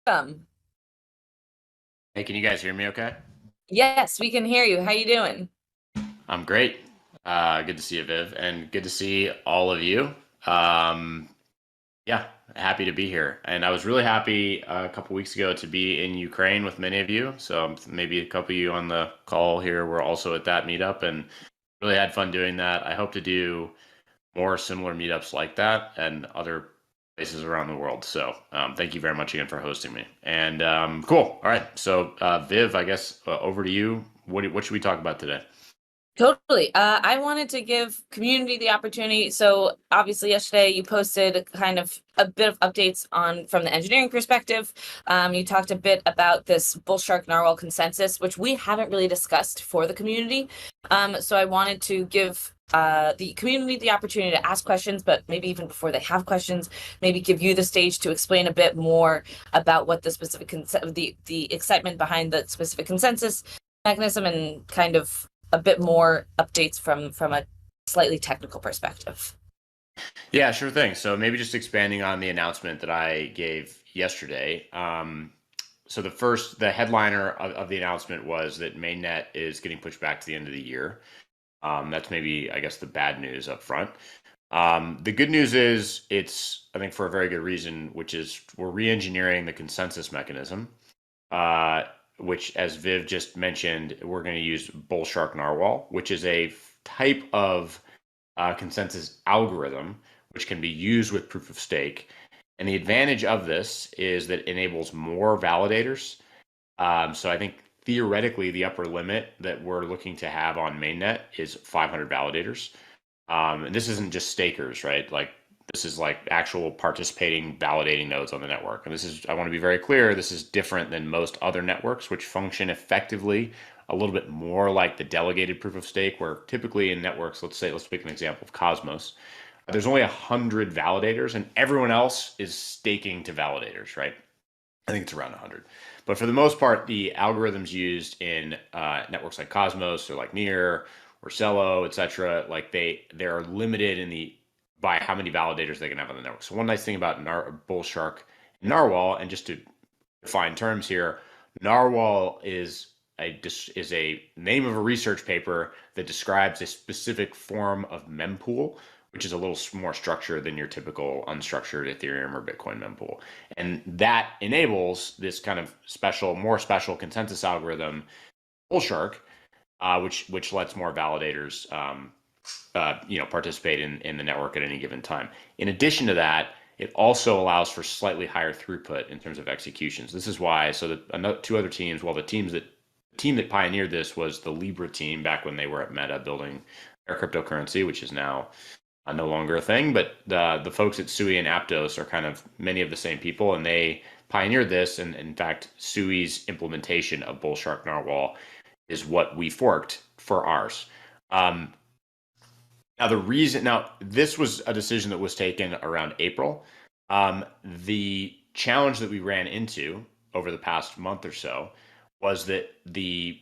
Welcome. Hey, can you guys hear me okay? Yes, we can hear you. How you doing? I'm great. Good to see you, Viv, and good to see all of you. Um, yeah, happy to be here. And I was really happy a couple weeks ago to be in Ukraine with many of you. So maybe a couple of you on the call here were also at that meetup and really had fun doing that. I hope to do more similar meetups like that and other places around the world. So thank you very much again for hosting me. And cool. All right. So Viv, I guess over to you. What should we talk about today? Totally. I wanted to give community the opportunity. So obviously yesterday you posted kind of a bit of updates on from the engineering perspective. You talked a bit about this bull shark narwhal consensus, which we haven't really discussed for the community. So I wanted to give the community the opportunity to ask questions, but maybe even before they have questions, maybe give you the stage to explain a bit more about what the specific the excitement behind the specific consensus mechanism and kind of a bit more updates from a slightly technical perspective. Yeah, sure thing. So maybe just expanding on the announcement that I gave yesterday. So the headliner of the announcement was that Mainnet is getting pushed back to the end of the year. That's maybe, I guess, the bad news up front. The good news is it's, I think, for a very good reason, which is we're re-engineering the consensus mechanism, uh, which, as Viv just mentioned, we're going to use bull shark narwhal, which is a type of consensus algorithm which can be used with proof of stake. And the advantage of this is that it enables more validators. So I think theoretically, the upper limit that we're looking to have on mainnet is 500 validators. And this isn't just stakers, right? Like this is like actual participating validating nodes on the network. And this is, I want to be very clear, this is different than most other networks, which function effectively a little bit more like the delegated proof of stake, where typically in networks, let's pick an example of Cosmos. There's only 100 validators, and everyone else is staking to validators, right? I think it's around 100. But for the most part, the algorithms used in networks like Cosmos or like Near or Celo, et cetera, like they're limited in the by how many validators they can have on the network. So one nice thing about Bull Shark and Narwhal, and just to define terms here, Narwhal is a name of a research paper that describes a specific form of mempool, which is a little more structured than your typical unstructured Ethereum or Bitcoin mempool. And that enables this kind of more special consensus algorithm, Bullshark, which lets more validators, participate in the network at any given time. In addition to that, it also allows for slightly higher throughput in terms of executions. This is why. So two other teams, well, the team that pioneered this was the Libra team back when they were at Meta building their cryptocurrency, which is now no longer a thing. But the folks at Sui and Aptos are kind of many of the same people, and they pioneered this. And in fact, Sui's implementation of Bull Shark Narwhal is what we forked for ours. Um, now this was a decision that was taken around April. The challenge that we ran into over the past month or so was that the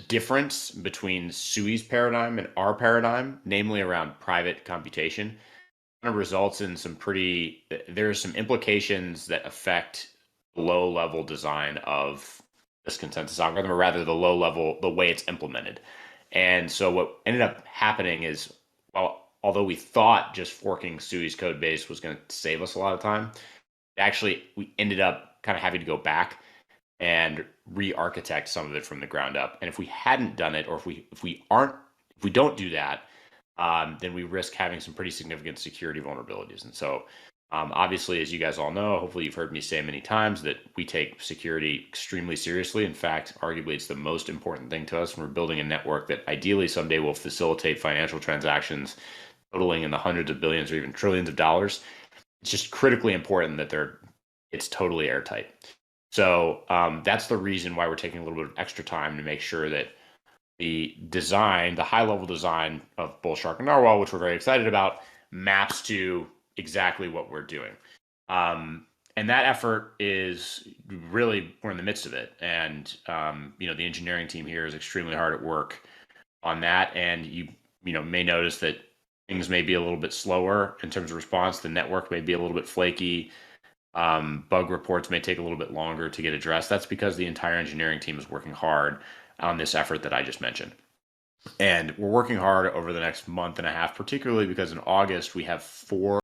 difference between Sui's paradigm and our paradigm, namely around private computation, kind of results in there's some implications that affect low level design of this consensus algorithm, or rather the way it's implemented. And so what ended up happening is, well, although we thought just forking Sui's code base was going to save us a lot of time, actually we ended up kind of having to go back and re-architect some of it from the ground up. And if we hadn't done it, or if we don't do that, then we risk having some pretty significant security vulnerabilities. And so, obviously, as you guys all know, hopefully you've heard me say many times that we take security extremely seriously. In fact, arguably, it's the most important thing to us when we're building a network that ideally someday will facilitate financial transactions totaling in the hundreds of billions or even trillions of dollars. It's just critically important that it's totally airtight. So that's the reason why we're taking a little bit of extra time to make sure that the high level design of Bull Shark and Narwhal, which we're very excited about, maps to exactly what we're doing. And that effort is really, we're in the midst of it. And, the engineering team here is extremely hard at work on that. And may notice that things may be a little bit slower in terms of response. The network may be a little bit flaky. Bug reports may take a little bit longer to get addressed. That's because the entire engineering team is working hard on this effort that I just mentioned. And we're working hard over the next month and a half, particularly because in August we have 4